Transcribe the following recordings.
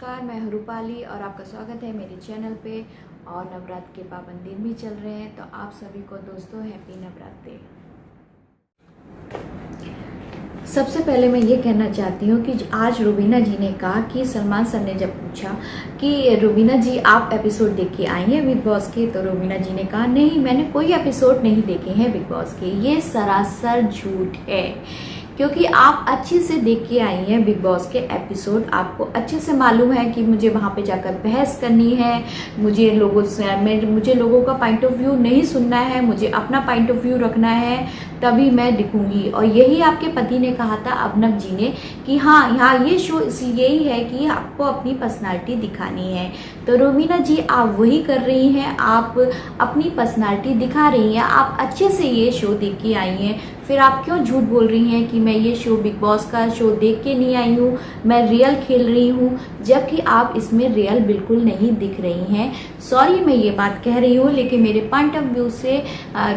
नमस्कार, मैं हूँ रूपाली और आपका स्वागत है मेरे चैनल पे। और नवरात्र के पावन दिन भी चल रहे हैं, तो आप सभी को दोस्तों हैप्पी नवरात्रि। सबसे पहले मैं ये कहना चाहती हूँ कि आज रुबीना जी ने कहा कि सलमान सर ने जब पूछा कि रुबीना जी आप एपिसोड देख के आई हैं बिग बॉस के, तो रुबीना जी ने कहा नहीं, मैंने कोई एपिसोड नहीं देखे हैं बिग बॉस के। ये सरासर झूठ है, क्योंकि आप अच्छे से देख के आई हैं बिग बॉस के एपिसोड। आपको अच्छे से मालूम है कि मुझे वहाँ पे जाकर बहस करनी है, मुझे लोगों का पॉइंट ऑफ व्यू नहीं सुनना है, मुझे अपना पॉइंट ऑफ व्यू रखना है, तभी मैं दिखूंगी। और यही आपके पति ने कहा था, अभिनव जी ने, कि हाँ यहाँ ये शो यही है कि आपको अपनी पर्सनालिटी दिखानी है। तो रुबीना जी आप वही कर रही हैं, आप अपनी पर्सनालिटी दिखा रही हैं। आप अच्छे से ये शो देख के आई हैं, फिर आप क्यों झूठ बोल रही हैं कि मैं ये शो बिग बॉस का शो देख के नहीं आई हूँ, मैं रियल खेल रही हूँ, जबकि आप इसमें रियल बिल्कुल नहीं दिख रही हैं। सॉरी मैं ये बात कह रही हूँ, लेकिन मेरे पॉइंट ऑफ व्यू से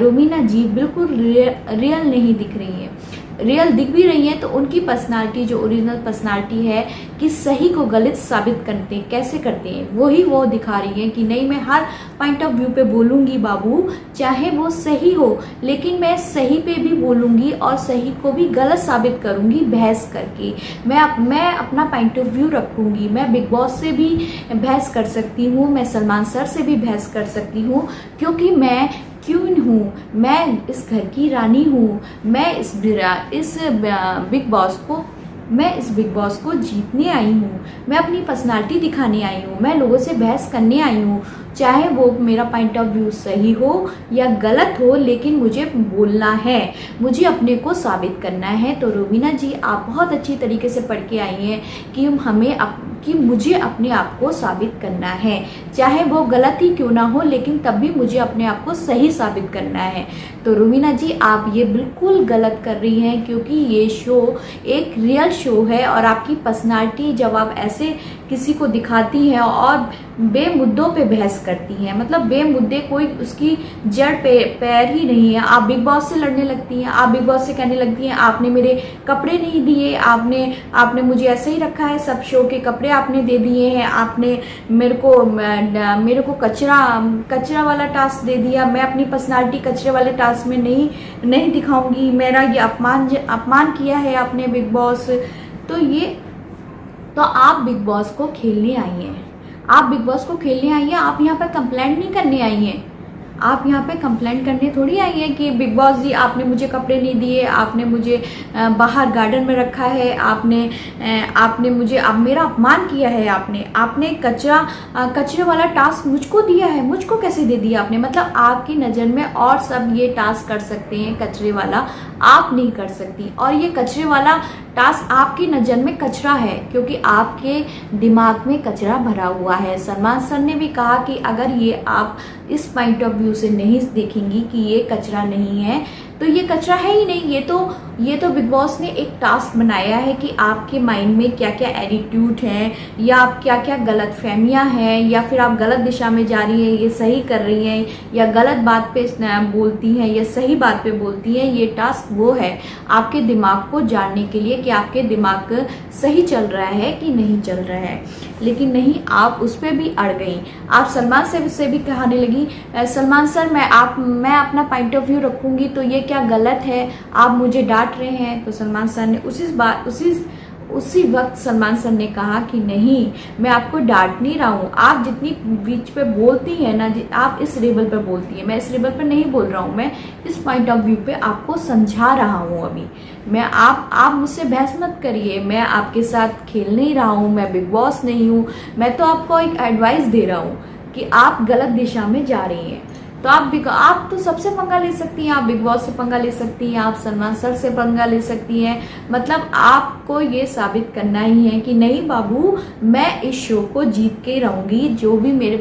रुबीना जी बिल्कुल रियल नहीं दिख रही हैं। रियल दिख भी रही है तो उनकी पर्सनालिटी, जो ओरिजिनल पर्सनालिटी है कि सही को गलत साबित करते हैं, कैसे करते हैं, वही वो दिखा रही है कि नहीं मैं हर पॉइंट ऑफ व्यू पे बोलूंगी बाबू, चाहे वो सही हो, लेकिन मैं सही पे भी बोलूंगी और सही को भी गलत साबित करूंगी बहस करके। मैं अपना पॉइंट ऑफ व्यू रखूंगी। मैं बिग बॉस से भी बहस कर सकती हूँ, मैं सलमान सर से भी बहस कर सकती हूँ, क्योंकि मैं क्वीन हूँ, मैं इस घर की रानी हूँ। मैं इस बिग बॉस को जीतने आई हूँ, मैं अपनी पर्सनालिटी दिखाने आई हूँ, मैं लोगों से बहस करने आई हूँ, चाहे वो मेरा पॉइंट ऑफ व्यू सही हो या गलत हो, लेकिन मुझे बोलना है, मुझे अपने को साबित करना है। तो रुबीना जी आप बहुत अच्छी तरीके से पढ़ के आई हैं कि मुझे अपने आप को साबित करना है, चाहे वो गलत ही क्यों ना हो, लेकिन तब भी मुझे अपने आप को सही साबित करना है। तो रुबीना जी आप ये बिल्कुल गलत कर रही हैं, क्योंकि ये शो एक रियल शो है और आपकी पर्सनालिटी जब आप ऐसे किसी को दिखाती हैं और बेमुद्दों पे बहस करती हैं, मतलब बेमुद्दे कोई उसकी जड़ पे पैर ही नहीं है, आप बिग बॉस से लड़ने लगती हैं, आप बिग बॉस से कहने लगती हैं आपने मेरे कपड़े नहीं दिए, आपने मुझे ऐसे ही रखा है, सब शो के कपड़े आपने दे दिए हैं, आपने मेरे को कचरा वाला टास्क दे दिया, मैं अपनी पर्सनालिटी कचरे वाले टास्क में नहीं दिखाऊंगी, मेरा ये अपमान किया है आपने बिग बॉस। तो आप बिग बॉस को खेलने आई हैं, आप बिग बॉस को खेलने आई हैं, आप यहाँ पर कंप्लेंट नहीं करने आई हैं। आप यहाँ पे कंप्लेंट करने थोड़ी आई हैं कि बिग बॉस जी आपने मुझे कपड़े नहीं दिए, आपने मुझे बाहर गार्डन में रखा है, आपने मुझे अब मेरा अपमान किया है, आपने कचरे वाला टास्क मुझको दिया है, मुझको कैसे दे दिया आपने? मतलब आपकी नज़र में और सब ये टास्क कर सकते हैं, कचरे वाला आप नहीं कर सकती। और ये कचरे वाला टास्क आपकी नज़र में कचरा है, क्योंकि आपके दिमाग में कचरा भरा हुआ है। सलमान सर ने भी कहा कि अगर ये आप इस पॉइंट ऑफ व्यू से नहीं देखेंगी कि ये कचरा नहीं है, तो ये कचरा है ही नहीं। ये तो बिग बॉस ने एक टास्क बनाया है कि आपके माइंड में क्या क्या एटीट्यूड है, या आप क्या क्या गलत फहमियाँ हैं, या फिर आप गलत दिशा में जा रही हैं, ये सही कर रही हैं, या गलत बात पे बोलती हैं या सही बात पे बोलती हैं। ये टास्क वो है आपके दिमाग को जानने के लिए कि आपके दिमाग सही चल रहा है कि नहीं चल रहा है। लेकिन नहीं, आप उस पर भी अड़ गई। आप सलमान से भी कहने लगी, सलमान सर मैं अपना पॉइंट ऑफ व्यू रखूंगी, तो ये क्या गलत है, आप मुझे डांट रहे हैं। तो सलमान सर ने उसी वक्त सलमान सर ने कहा कि नहीं, मैं आपको डांट नहीं रहा हूँ, आप जितनी बीच पे बोलती हैं ना, आप इस लेवल पे बोलती हैं, मैं इस लेवल पे नहीं बोल रहा हूँ, मैं इस पॉइंट ऑफ व्यू पे आपको समझा रहा हूँ। अभी आप मुझसे बहस मत करिए, मैं आपके साथ खेल नहीं रहा हूँ, मैं बिग बॉस नहीं हूँ, मैं तो आपको एक एडवाइस दे रहा हूँ कि आप गलत दिशा में जा रही हैं। तो आप तो सबसे पंगा ले सकती हैं, आप बिग बॉस से पंगा ले सकती हैं, आप सलमान सर से पंगा ले सकती हैं। मतलब आपको ये साबित करना ही है कि नहीं बाबू, मैं इस शो को जीत के रहूंगी। जो भी मेरे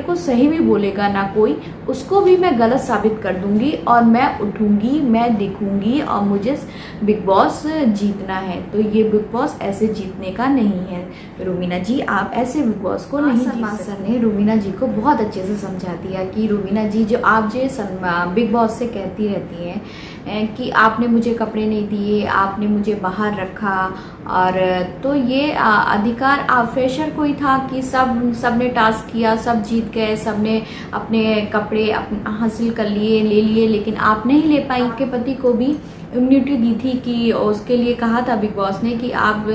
को सही भी बोलेगा ना कोई, उसको भी मैं गलत साबित कर दूंगी, और मैं उठूंगी, मैं दिखूंगी, और मुझे बिग बॉस जीतना है। तो ये बिग बॉस ऐसे जीतने का नहीं है। रुबीना जी आप ऐसे बिग बॉस को नहीं जीत सकते। सलमान सर ने रुबीना जी को बहुत अच्छे से समझा दिया कि रुबीना जी, जो आप बिग बॉस से कहती रहती हैं कि आपने मुझे कपड़े नहीं दिए, आपने मुझे बाहर रखा। और तो ये अधिकार फ्रेशर को ही था कि सब ने टास्क किया, सब जीत गए, सब ने अपने कपड़े हासिल कर लिए, ले लिए, लेकिन आप नहीं ले पाई। आपके पति को भी इम्यूनिटी दी थी कि उसके लिए कहा था बिग बॉस ने कि आप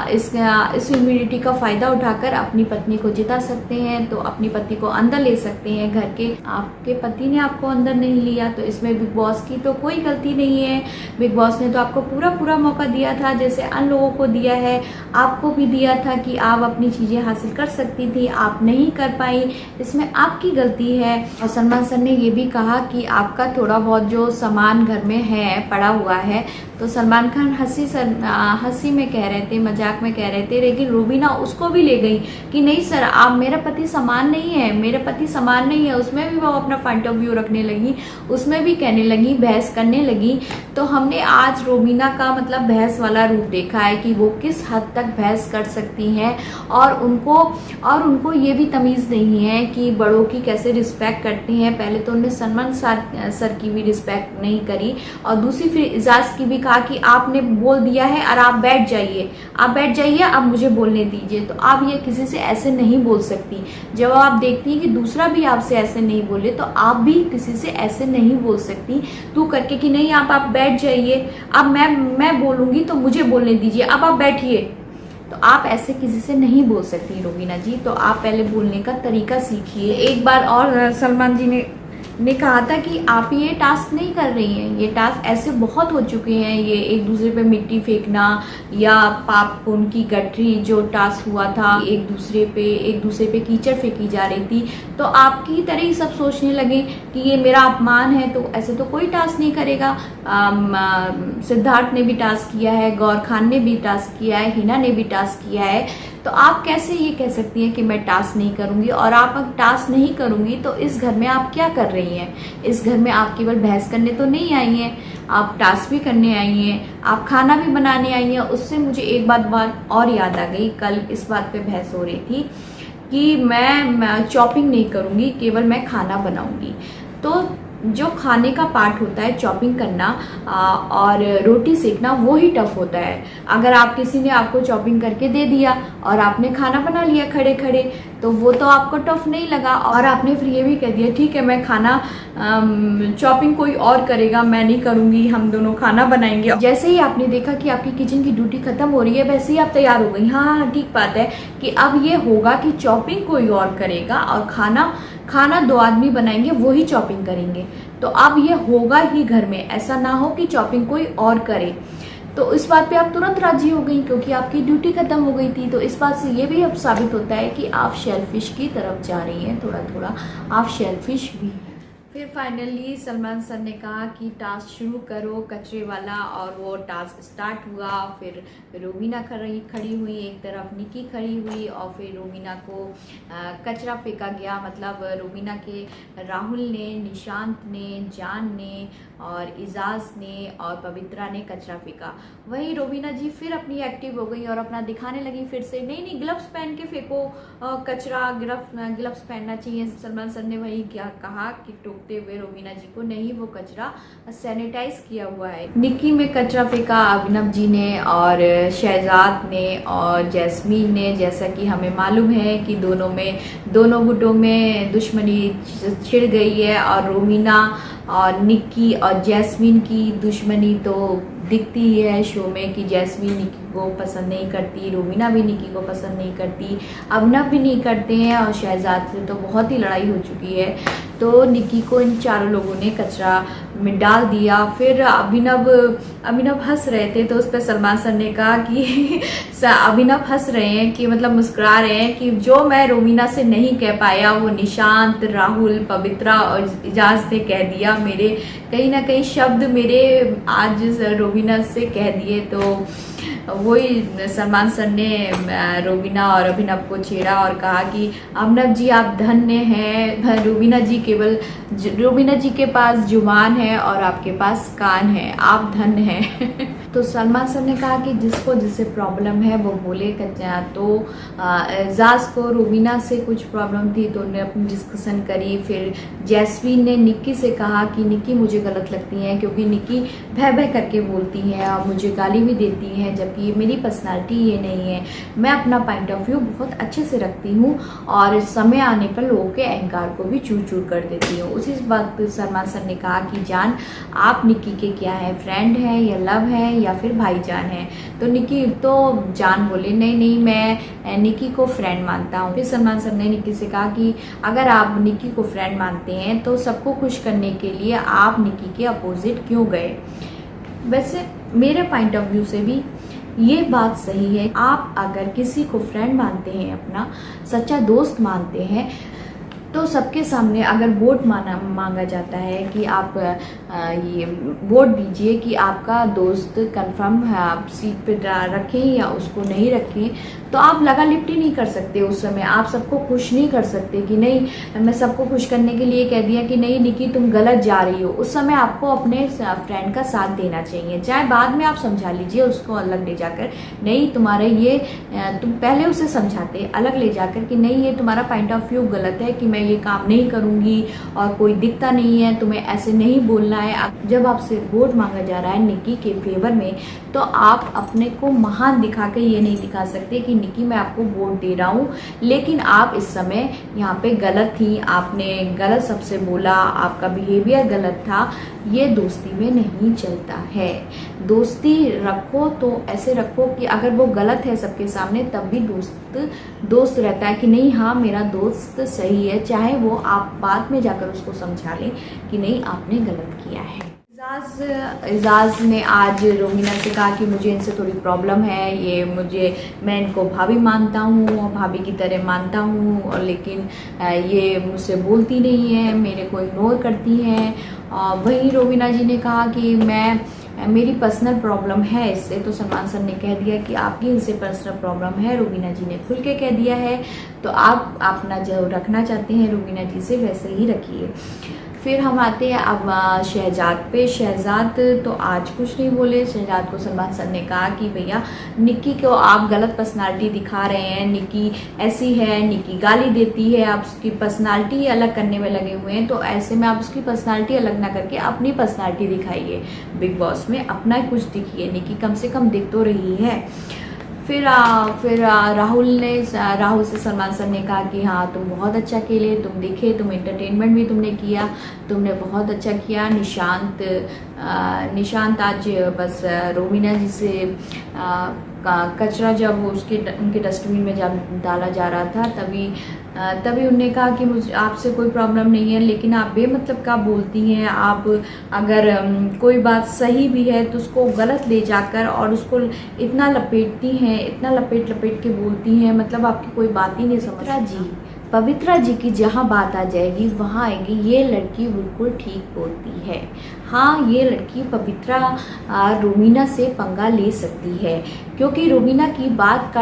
इस इम्यूनिटी का फ़ायदा उठाकर अपनी पत्नी को जिता सकते हैं, तो अपनी पत्नी को अंदर ले सकते हैं घर के। आपके पति ने आपको अंदर नहीं लिया, तो इसमें बिग बॉस की तो कोई गलती नहीं है। बिग बॉस ने तो आपको पूरा मौका दिया था, जैसे अन्य लोगों को दिया है, आपको भी दिया था कि आप अपनी चीज़ें हासिल कर सकती थी, आप नहीं कर पाई, इसमें आपकी गलती है। और सलमान सर ने ये भी कहा कि आपका थोड़ा बहुत जो सामान घर में है पड़ा हुआ है, तो सलमान खान हंसी में कह रहे थे, मजाक में कह रहे थे, लेकिन रूबीना उसको भी ले गई कि नहीं सर, आप मेरा पति समान नहीं है, मेरे पति समान नहीं है। उसमें भी वो अपना पॉइंट ऑफ व्यू रखने लगी, उसमें भी कहने लगी, बहस करने लगी। तो हमने आज रूबीना का मतलब बहस वाला रूप देखा है कि वो किस हद तक बहस कर सकती हैं, और उनको ये भी तमीज़ नहीं है कि बड़ों की कैसे रिस्पेक्ट करती हैं। पहले तो उन्होंने सलमान सर की भी रिस्पेक्ट नहीं करी, और दूसरी फिर इजाज़ की भी कहा कि आपने बोल दिया है और आप बैठ जाइए, अब मुझे बोलने दीजिए। तो आप ये किसी से ऐसे नहीं बोल सकती। जब आप देखती हैं कि दूसरा भी आपसे ऐसे नहीं बोले, तो आप भी किसी से ऐसे नहीं बोल सकती तू करके कि नहीं आप बैठ जाइए, अब मैं बोलूँगी तो मुझे बोलने दीजिए, अब आप बैठिए। तो आप ऐसे किसी से नहीं बोल सकती रूबीना जी। तो आप पहले बोलने का तरीका सीखिए। एक बार और सलमान जी ने कहा था कि आप ये टास्क नहीं कर रही हैं, ये टास्क ऐसे बहुत हो चुके हैं, ये एक दूसरे पे मिट्टी फेंकना या पाप उनकी गठरी जो टास्क हुआ था, एक दूसरे पे कीचड़ फेंकी जा रही थी। तो आपकी तरह ही सब सोचने लगे कि ये मेरा अपमान है, तो ऐसे तो कोई टास्क नहीं करेगा। सिद्धार्थ ने भी टास्क किया है, गौर खान ने भी टास्क किया है, हिना ने भी टास्क किया है। तो आप कैसे ये कह सकती हैं कि मैं टास्क नहीं करूंगी? और आप अगर टास्क नहीं करूंगी तो इस घर में आप क्या कर रही हैं? इस घर में आप केवल बहस करने तो नहीं आई हैं, आप टास्क भी करने आई हैं, आप खाना भी बनाने आई हैं। उससे मुझे एक बात और याद आ गई, कल इस बात पे बहस हो रही थी कि मैं चॉपिंग नहीं करूंगी, केवल मैं खाना बनाऊंगी। तो जो खाने का पार्ट होता है, चॉपिंग करना और रोटी सेकना, वो ही टफ होता है। अगर आप किसी ने आपको चॉपिंग करके दे दिया और आपने खाना बना लिया खड़े खड़े, तो वो तो आपको टफ नहीं लगा, और आपने फिर ये भी कह दिया ठीक है मैं खाना चॉपिंग कोई और करेगा, मैं नहीं करूँगी, हम दोनों खाना बनाएंगे। जैसे ही आपने देखा कि आपकी किचन की ड्यूटी खत्म हो रही है, वैसे ही आप तैयार हो गई। हाँ ठीक बात है कि अब ये होगा कि चॉपिंग कोई और करेगा और खाना दो आदमी बनाएंगे, वो ही चॉपिंग करेंगे। तो अब ये होगा ही घर में, ऐसा ना हो कि चॉपिंग कोई और करे। तो इस बात पे आप तुरंत राजी हो गई क्योंकि आपकी ड्यूटी खत्म हो गई थी। तो इस बात से ये भी अब साबित होता है कि आप शेलफिश की तरफ जा रही हैं, थोड़ा आप शेलफिश भी। फिर फाइनली सलमान सर ने कहा कि टास्क शुरू करो कचरे वाला, और वो टास्क स्टार्ट हुआ। फिर रूबीना खड़ी हुई, एक तरफ निकी खड़ी हुई, और फिर रूबीना को कचरा फेंका गया। मतलब रूबीना के राहुल ने, निशांत ने, जान ने और इजाज़ ने और पवित्रा ने कचरा फेंका। वही रूबीना जी फिर अपनी एक्टिव हो गई और अपना दिखाने लगी फिर से, नहीं ग्लव्स पहन के फेंको कचरा, ग्लव्स पहनना चाहिए। सलमान सर ने वही क्या कहा कि टोकते हुए रूबीना जी को, नहीं वो कचरा सैनिटाइज किया हुआ है। निक्की में कचरा फेंका अभिनव जी ने और शहजाद ने और जैस्मीन ने। जैसा कि हमें मालूम है कि दोनों गुटों में दुश्मनी छिड़ गई है, और रूबीना और निक्की और जैस्मीन की दुश्मनी तो दिखती ही है शो में कि जैस्मीन निक्की को पसंद नहीं करती, रूबीना भी निक्की को पसंद नहीं करती, अभिनव भी नहीं करते हैं, और शहजाद से तो बहुत ही लड़ाई हो चुकी है। तो निक्की को इन चारों लोगों ने कचरा में डाल दिया। फिर अभिनव हंस रहे थे, तो उस पर सलमान सर ने कहा कि अभिनव हंस रहे हैं कि मतलब मुस्कुरा रहे हैं कि जो मैं रूबीना से नहीं कह पाया वो निशांत, राहुल, पवित्रा और इजाज़ ने कह दिया। मेरे कहीं ना कहीं शब्द मेरे आज रूबीना से कह दिए। तो वही सलमान सर ने रूबीना और अभिनव को छेड़ा और कहा कि अभिनव जी आप धन्य हैं, रूबीना जी के पास जुबान है और आपके पास कान है, आप धन्य हैं। तो सलमान सर ने कहा कि जिसको जिससे प्रॉब्लम है वो बोले। तो एजाज को रूबीना से कुछ प्रॉब्लम थी तो उन्होंने अपनी डिस्कशन करी। फिर जैस्मीन ने निक्की से कहा कि निक्की मुझे गलत लगती है क्योंकि निक्की भय भय करके बोलती है और मुझे गाली भी देती है, जबकि मेरी पर्सनालिटी ये नहीं है। मैं अपना पॉइंट ऑफ व्यू बहुत अच्छे से रखती हूँ और समय आने पर लोगों के अहंकार को भी चूर चूर कर देती हूँ। उसी वक्त सलमान सर ने कहा कि जान आप निक्की के क्या है, फ्रेंड है या लव है या फिर भाईजान है। तो जान बोले नहीं नहीं मैं निक्की को फ्रेंड मानता हूँ। फिर सलमान सर ने निक्की से कहा कि अगर आप निक्की को फ्रेंड मानते हैं तो सबको खुश करने के लिए आप निक्की के अपोजिट क्यों गए। वैसे मेरे पॉइंट ऑफ व्यू से भी ये बात सही है। आप अगर किसी को फ्रेंड मानते हैं, अपना सच्चा दोस्त मानते हैं, तो सबके सामने अगर वोट मांगा जाता है कि आप ये वोट दीजिए कि आपका दोस्त कंफर्म है, आप सीट पे रखें या उसको नहीं रखें, तो आप लगा लिपटी नहीं कर सकते। उस समय आप सबको खुश नहीं कर सकते कि नहीं मैं सबको खुश करने के लिए कह दिया कि नहीं निक्की तुम गलत जा रही हो। उस समय आपको अपने फ्रेंड का साथ देना चाहिए, चाहे बाद में आप समझा लीजिए उसको अलग ले जाकर, नहीं तुम्हारे ये तुम पहले उसे समझाते अलग ले जाकर कि नहीं ये तुम्हारा पॉइंट ऑफ व्यू गलत है कि मैं ये काम नहीं करूंगी और कोई दिखता नहीं है, तुम्हें ऐसे नहीं बोलना है। जब आपसे वोट मांगा जा रहा है निक्की के फेवर में, तो आप अपने को महान दिखा के ये नहीं दिखा सकते कि निक्की मैं आपको वोट दे रहा हूँ, लेकिन आप इस समय यहाँ पे गलत थी, आपने गलत सबसे बोला, आपका बिहेवियर गलत था। ये दोस्ती में नहीं चलता है। दोस्ती रखो तो ऐसे रखो कि अगर वो गलत है सबके सामने तब भी दोस्त रहता है कि नहीं हाँ मेरा दोस्त सही है, चाहे वो आप बाद में जाकर उसको समझा लें कि नहीं आपने गलत किया है। एजाज ने आज रूबीना से कहा कि मुझे इनसे थोड़ी प्रॉब्लम है, मैं इनको भाभी मानता हूँ और भाभी की तरह मानता हूँ, और लेकिन ये मुझसे बोलती नहीं है, मेरे को इग्नोर करती हैं। वहीं रूबीना जी ने कहा कि मेरी पर्सनल प्रॉब्लम है इससे। तो सलमान सर ने कह दिया कि आपकी इनसे पर्सनल प्रॉब्लम है, रूबीना जी ने खुल के कह दिया है, तो आप अपना जो रखना चाहते हैं रूबीना जी से वैसे ही रखिए। फिर हम आते हैं अब शहजाद पे। शहजाद तो आज कुछ नहीं बोले। शहजाद को सलमान सर ने कहा कि भैया निक्की को आप गलत पर्सनालिटी दिखा रहे हैं, निक्की ऐसी है, निक्की गाली देती है, आप उसकी पर्सनालिटी अलग करने में लगे हुए हैं, तो ऐसे में आप उसकी पर्सनालिटी अलग ना करके अपनी पर्सनालिटी दिखाइए, बिग बॉस में अपना कुछ दिखिए, निक्की कम से कम दिख तो रही है। फिर राहुल से सलमान सर ने कहा कि हाँ तुम बहुत अच्छा खेले, तुम दिखे, तुम एंटरटेनमेंट भी तुमने किया, तुमने बहुत अच्छा किया। निशांत आज बस रूबीना जी से कचरा जब उनके डस्टबिन में जब डाला जा रहा था तभी उन्होंने कहा कि मुझे आपसे कोई प्रॉब्लम नहीं है, लेकिन आप बेमतलब का बोलती हैं। आप अगर कोई बात सही भी है तो उसको गलत ले जाकर और उसको इतना लपेटती हैं, इतना लपेट के बोलती हैं, मतलब आपकी कोई बात ही नहीं समझ। पवित्रा जी की जहाँ बात आ जाएगी वहाँ आएगी ये लड़की बिल्कुल ठीक बोलती है। हाँ ये लड़की पवित्रा रूबीना से पंगा ले सकती है, क्योंकि रूबीना की बात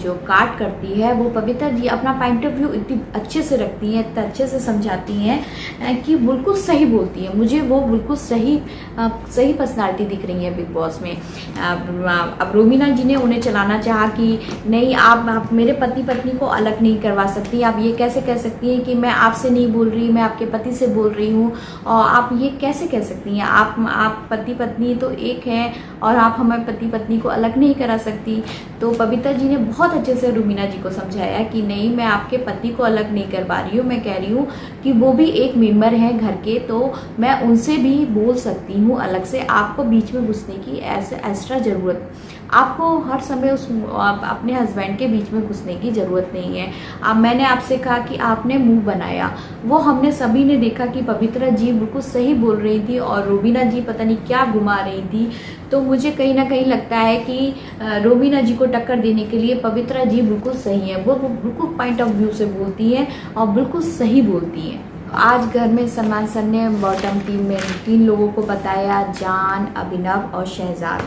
जो काट करती है वो पवित्रा जी अपना पॉइंट ऑफ व्यू इतनी अच्छे से रखती हैं, इतना अच्छे से समझाती हैं कि बिल्कुल सही बोलती है। मुझे वो बिल्कुल सही पर्सनालिटी दिख रही है बिग बॉस में। अब रूबीना जी ने उन्हें चलाना चाहा कि नहीं आप मेरे पति पत्नी को अलग नहीं करवा सकती, आप ये कैसे कह सकती हैं कि मैं आपसे नहीं बोल रही, मैं आपके पति से बोल रही हूँ, और आप ये कैसे कह सकती हैं, आप पति पत्नी तो एक हैं और आप हमारे पति पत्नी को अलग नहीं करा सकती। तो पवित्रा जी ने बहुत अच्छे से रूबीना जी को समझाया कि नहीं मैं आपके पति को अलग नहीं करवा रही हूँ, मैं कह रही हूँ कि वो भी एक मेंबर हैं घर के, तो मैं उनसे भी बोल सकती हूँ अलग से, आपको बीच में घुसने की ऐसे एक्स्ट्रा ज़रूरत, आपको हर समय अपने हस्बैंड के बीच में घुसने की ज़रूरत नहीं है। अब मैंने आपसे कहा कि आपने मुंह बनाया, वो हमने सभी ने देखा कि पवित्रा जी बिल्कुल सही बोल रही थी और रूबीना जी पता नहीं क्या घुमा रही थी। तो मुझे कहीं ना कहीं लगता है कि रूबीना जी को टक्कर देने के लिए पवित्रा जी बिल्कुल सही है, वो बिल्कुल पॉइंट ऑफ व्यू से बोलती है और बिल्कुल सही बोलती है। आज घर में सलमान सर ने बॉटम टीम में 3 लोगों को बताया, जान, अभिनव और शहजाद।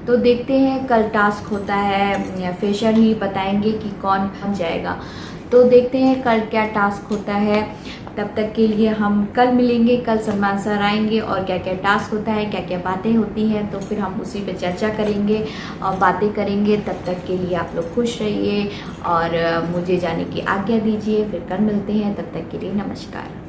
तो देखते हैं कल टास्क होता है, फ्रेशर ही बताएंगे कि कौन जाएगा। तो देखते हैं कल क्या टास्क होता है। तब तक के लिए हम कल मिलेंगे, कल सलमान सर आएंगे और क्या क्या टास्क होता है, क्या क्या बातें होती हैं, तो फिर हम उसी पे चर्चा करेंगे और बातें करेंगे। तब तक के लिए आप लोग खुश रहिए और मुझे जाने की आज्ञा दीजिए। फिर कल मिलते हैं, तब तक के लिए नमस्कार।